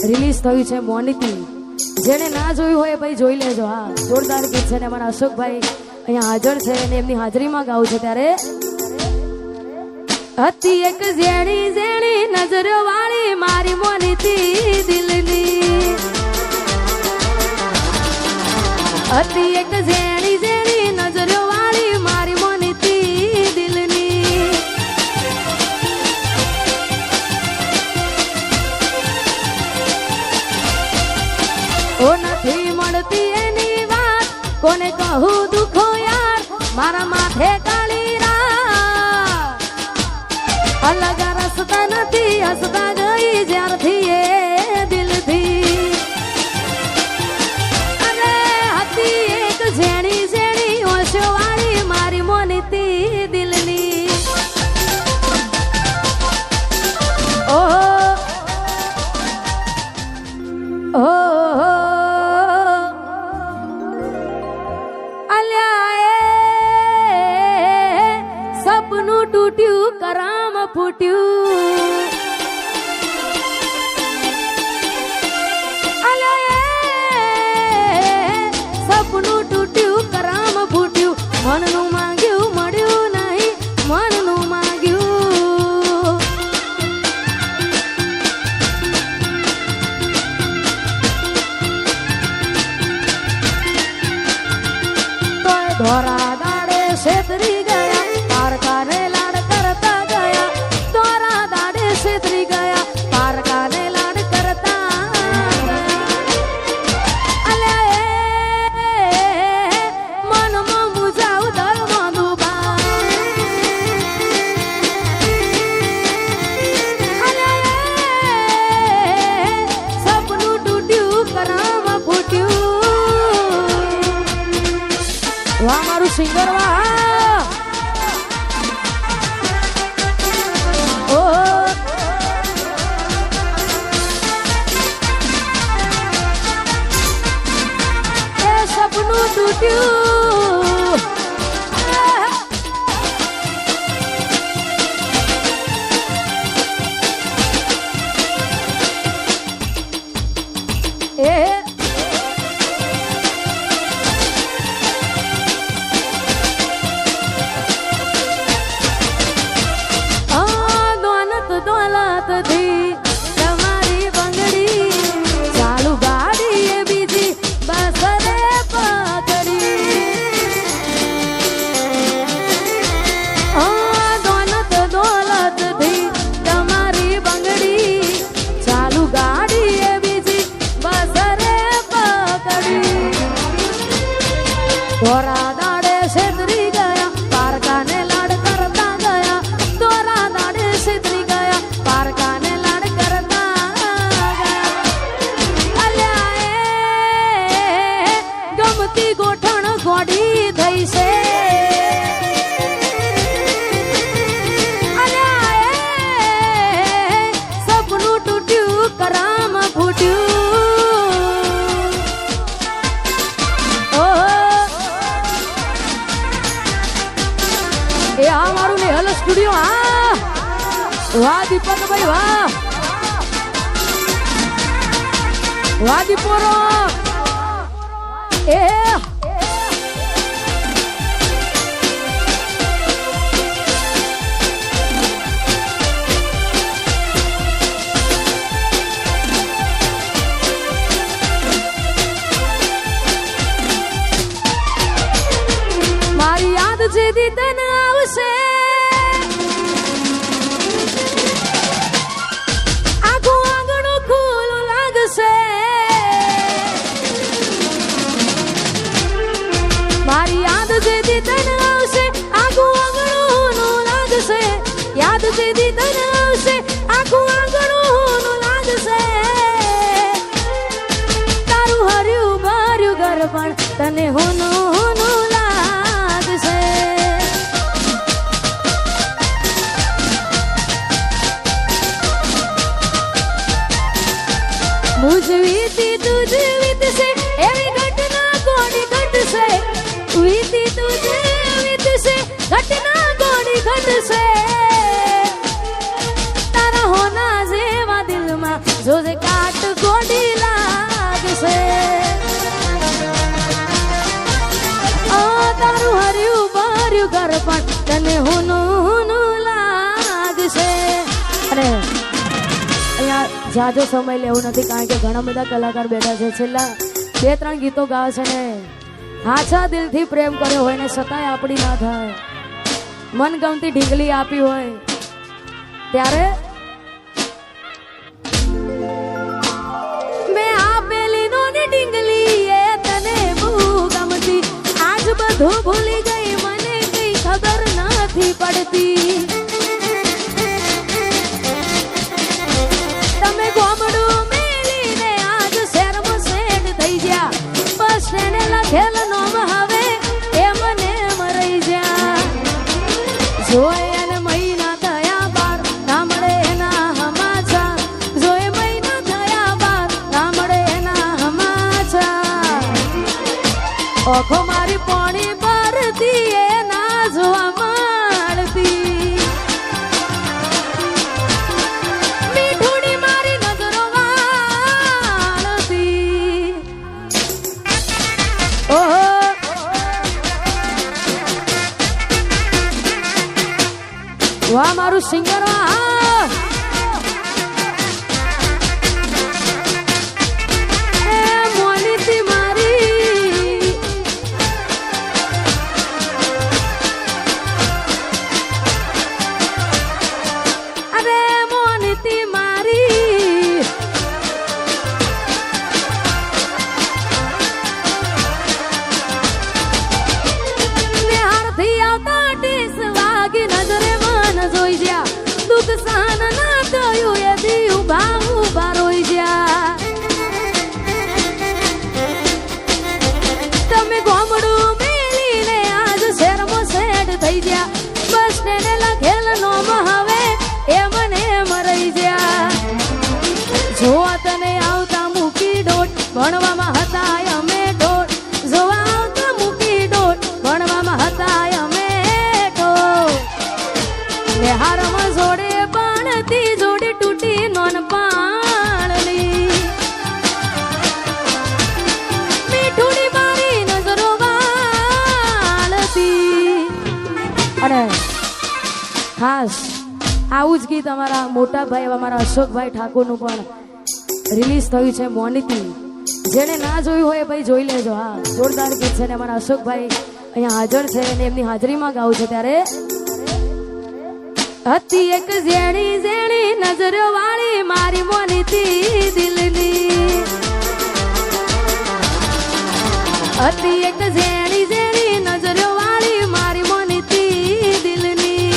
Release થયું છે મોનિતી. જેને ના જોયું હોય ભાઈ જોઈ લેજો. હા, જોરદાર ગીત છે ને અમારા અશોકભાઈ અહીંયા હાજર છે અને એમની હાજરીમાં ગાવું છે. ત્યારે હતી એક ઝેણી ઝેણી નજરો વાળી મારી મોનિતી દિલની, હતી એક ઝેણી ઝેણી નજરો વાળી મારી મોનિતી દિલની. ઓ નથી મળતી એની વાત કોને કહું દુખો યાર, મારા માથે કાળી રાત. અલગ રસ્તા નથી હસતા ગઈ જ્યારથી એ દિલથી. અને હતી એક ઝેણી ઝેણી ઓશો વાળી મારી મોનિતી દિલની. ઓહો ઓહો સપનું તૂટ્યું કરામ ફૂટ્યું. સપનું તૂટ્યું કરામ ફૂટ્યું. મનનું માંગ્યું મળ્યું નહીં, મનનું માંગ્યું. તોય ધોરા દાડે છેતરી ગયા, પારકાને લાડ કરતા ગયા. તોરા દાડે છેતરી ગયા, પારકાને લાડ કરતા ગયા. અલ્યા મનમાં મુજાવ દળમાં ડૂબા. અલ્યા સપનું તૂટ્યું કરામ ફૂટ્યું. વાહ મારું સિંગર વાહ. સપનું તૂટ્યું એ દોલત દોલત થી તમારી બંગડી, ચાલુ ગાડી એ બીજી બસ રે પકડી. દોલત દોલત થી તમારી બંગડી, ચાલુ ગાડી એ બીજી બસ રે પકડી. ધોરા દાડે છેતરી ગયા, પારકાને લાડ કરતા ગયા. ધોરા દાડે છેતરી ગયા, પારકાને લાડ કરતા ગયા. અલ્યા ગમતી ગોઠણ ગોડી થઈ છે. અલ્યા સપનું તૂટ્યું કરામ ફૂટ્યું. એ આ મારું નેહલ સ્ટુડિયો. હા વાહ દીપકભાઈ વાહ, વાહ દીપોરો. એ મારી યાદ જે દીદન આવશે, આખું આંગણું ખુલ્લું લાગશે. મારી યાદ જે દીદન આવશે, આખું આંગણું લાગશે. યાદ જે દીદન આવશે, આખું આંગણું લાગશે. તારું હર્યું ભર્યું ઘર પણ તને હોનું હોનું લાગશે. મુજ વીતી તુજ વીતશે એવી ઘટના કોની ઘટશે. વીતી તુજ વીતશે ઘટના કોની ઘટશે. તારા હોના જેવા દિલમાં જોજે કાટ ગોળ તને હુનું લાગશે. અને અહીંયા જાજો સમય લેવું નથી, કારણ કે ઘણા બધા કલાકાર બેઠા છે. છેલ્લા 2-3 ગીતો ગાવે છે ને હાચા દિલથી પ્રેમ કર્યો હોય ને છતાંય આપણી ના થાય, મનગમતી ઢીંગલી આપી હોય ત્યારે મેં આપેલી નો ને ઢીંગલી એ તને બહુ ગમતી. આજ બધું ભૂલી ગઈ, મને કઈ ખબર નથી પડતી. તમે ગોમડું મેલીને આજ શહેરમાં સેટ થઈ ગયા. બસ એને લખેલ નોમ હવે એ મને મરી જા. જોઈ અને મહિના થયા બાર ના મળે એના હમાચાર. જોઈ મહિના થયા બાર ના મળે એના હમાચાર. ઓખો મારી પોણી પરથી એ ના જોવા મળતી. મીઠુડી મારી નજરો વાળતી. ઓહો વાહ મારું સિંગર વાહ. એ મોનીતી મારી અરે મોનીતી મારી નિહારથી આવતા ટીસ વાગી નજરે જોઈ જ્યા. દુઃખ સહન ના થયું એ દી ઉભા ઉભા રોઈ જ્યા. તમે ગોમડું મેલીને આજ શહેરમાં સેટ થઈ ગયા. બસ તેને લખેલ નોમ હવે એ મને મરી જ્યા. જોવા તને આવતા મૂકી ડોટ ભણવામાં હતા અમે ડોટ. જોવા આવતા મૂકી ડોટ ભણવામાં હતા અમે ડોટ. હારમાં જોડે પાણતી જોડે તૂટી નોન પાણની. મીઠુડી મારી નજરો વાળતી. અને ખાસ આવું જ ગીત અમારા મોટા ભાઈ અમારા અશોકભાઈ ઠાકોરનું પણ રિલીઝ થયું છે, મોનીતી. જેને ના જોયું હોય ભાઈ જોઈ લેજો. હા જોરદાર ગીત છે ને અમારા અશોકભાઈ અહીંયા હાજર છે અને એમની હાજરીમાં ગાવું છે. ત્યારે હતી એક ઝેણી ઝેણી નજરો વાળી મારી મોનીતી દિલની. હતી એક ઝેણી ઝેણી નજરો વાળી મારી મોનીતી દિલની.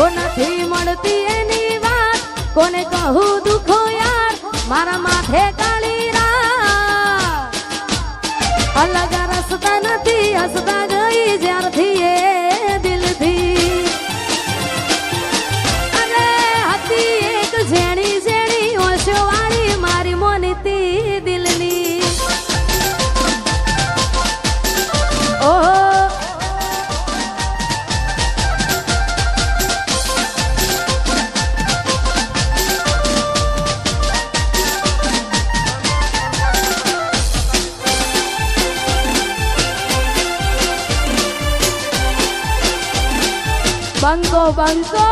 ઓ નથી મળતી એની વાત કોને કહું દુખો યાર. મારા માથે કાળી અલગ રસ્તા નથી હસતા ગઈ જ્યારથી એ દિલથી. અને હતી એક ઝેણી ઝેણી ઓશો વાળી મારી મોનીતી દિલની. ઓહો બંકો બંકો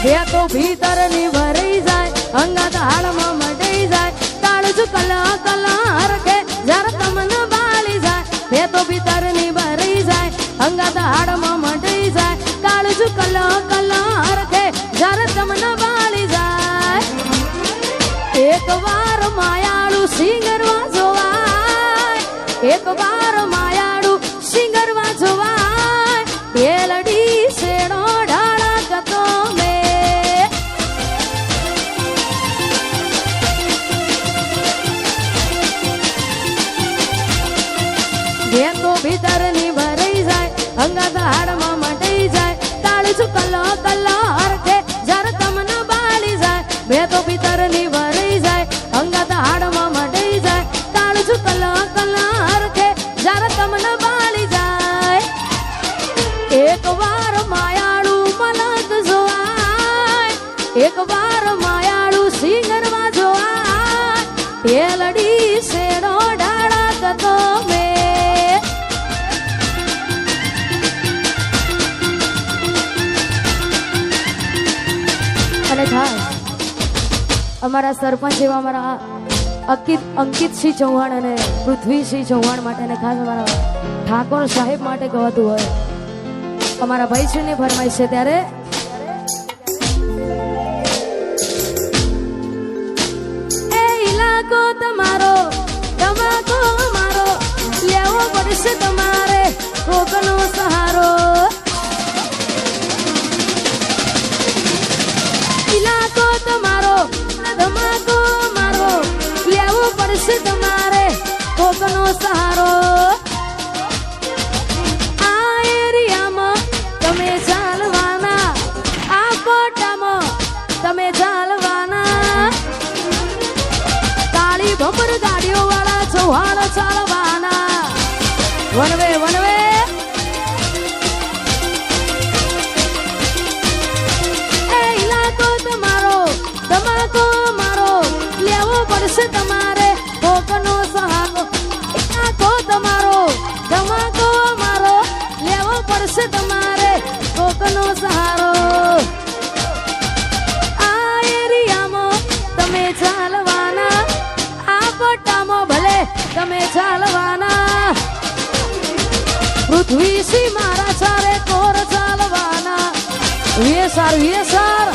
બે તો ભીતર ની ભરાઈ જાય, અંગત હાડમાં મટાઈ જાય. તાળજુ કલા કલા હરખે જરા તમને બાળી જાય. બે તો ભીતર ની ભરાઈ જાય, અંગત હાડમાં મટાઈ જાય. તાળજુ કલા કલા હરખે જરા તમને બાળી જાય. એક વાર માયાળું સિંગરવા જોવાય. એક વાર માયાળું સિંગરવા જોવાય. બેલડી શેડો ઢાળા કતો મે બે તો ભીતર ની ભરાઈ જાય, અંગત હાડમાં મટાઈ જાય. તાળજુ કલો કલો હરખે જરા તમને બાળી જાય. બે તો ભીતર ની ભરાઈ જાય, અંગત હાડમાં મટાઈ જાય. તાળજુ કલો કલો હરખે જરા તમને બાળી જાય. એક વાર માયાળું એ લડી શેડો ડાળા કતો મે અને ખાસ અમારા સરપંચ એવા અમારા અંકિતસિંહ ચૌહાણ અને પૃથ્વીસિંહ ચૌહાણ માટે અને ખાસ અમારા ઠાકોર સાહેબ માટે ગવાતું હોય અમારા ભાઈશ્રીની ફરમાઈશ છે ત્યારે એ ઇલાકો તમારો તમાકો મારો લેવો પડશે તમારે કોકનો સહારો ઇલાકો તમારો ધમાકો મારો લેવો પડશે તમારે કોકનો સહારો આ એરિયામાં તમે ચાલવાના આ કોટામાં તમે ચાલવાના કાળી ભમર ગાડીઓ વાળા ચૌહાણ ચાલવાના વનવે વનવે તમાકો મારો લેવો પડશે તમારે કોકનો સહારો ઇલાકો તમારો તમાકો મારો લેવો પડશે તમારે કોકનો સહારો આ એરિયામાં તમે ચાલવાના આ પટ્ટામાં ભલે તમે ચાલવાના પૃથ્વીસિંહ મારા ચારે કોર ચાલવાના વેસાર વેસાર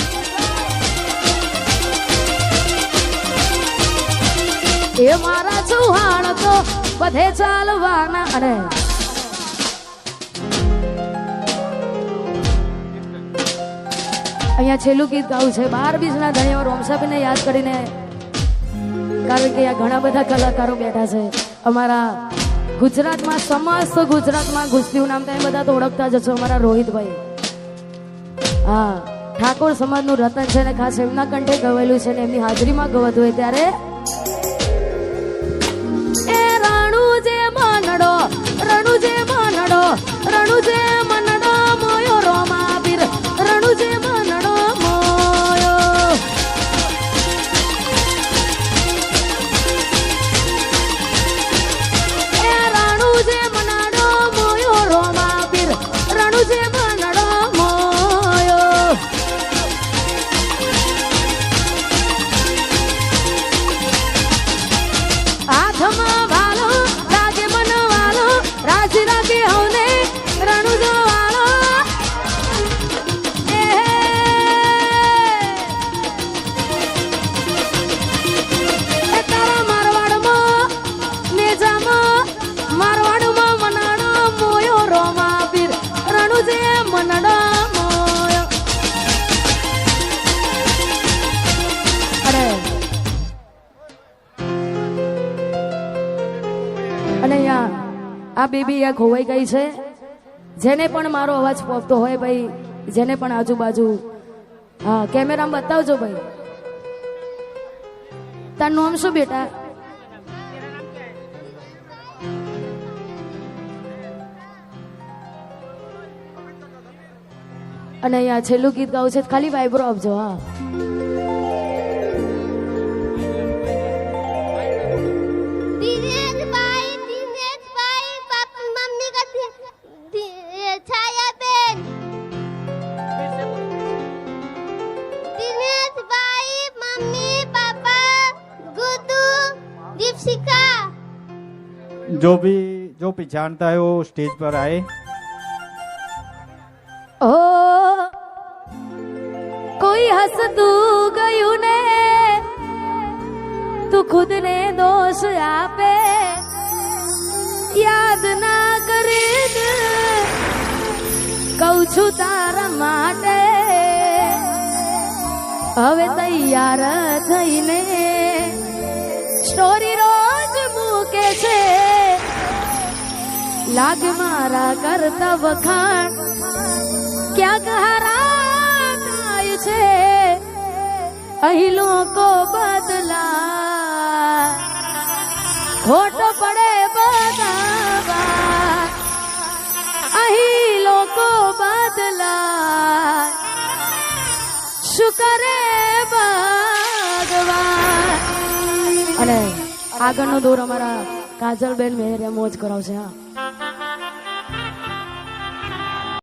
એ મારા ચૌહાણ તો બધે ચાલવાના અને અહીંયા છેલ્લું ગીત ગાવું છે 12 બીજના ધણીઓ રોમસાબેનને યાદ કરીને કારણ કે અહીંયા ઘણા બધા કલાકારો બેઠા છે અમારા ગુજરાતમાં સમસ્ત ગુજરાતમાં ગુસ્તીનું નામ તમે બધા તો ઓળખતા જ છો અમારા રોહિતભાઈ હા ઠાકોર સમાજનું રતન છે ને ખાસ એમના કંઠે ગવેલું છે ને એમની હાજરીમાં ગવત હોય ત્યારે રણુજે મનડો મોયો રોમા પીર રણુજે મનડો મોયો એ રણુજે મનડો મોયો રોમા પીર રણુજે મનડો મોયો હાથમાં વાલો રાગે મન વાલો રાજી રાગે હોને રણુજો વાળો એ તારા મારવાડમાં નેજામાં મારવાડમાં મનાડો મોયો રોમા પીર રણુજે મનડો મોયો અરે અને અહીંયા આ બેબી આ ખોવાઈ ગઈ છે જેને પણ મારો અવાજ પહોંચતો હોય ભાઈ જેને પણ આજુબાજુ હા કેમેરામાં બતાવજો ભાઈ તારું નામ શું બેટા અને અહીંયા છેલ્લું ગીત ગાવું છે ખાલી વાઇબ્રો આપજો હા जो भी जानता है वो स्टेज पर आए। ओ कोई हंस तू गयू ने तू खुद ने दोष आपे याद ना करे कहू छू तारा माटे હવે તૈયાર થઈને સ્ટોરી રોજ મૂકે છે લાગે મારા કરતા વખાણ ક્યાંક હારા થાય છે અહીં લોકો બદલા ખોટ પડે બધા અહીં લોકો બદલા શું કરે ભગવાન અને આગળનો દોર અમારા કાજલબેન મેહરે મોજ કરાવશે. હા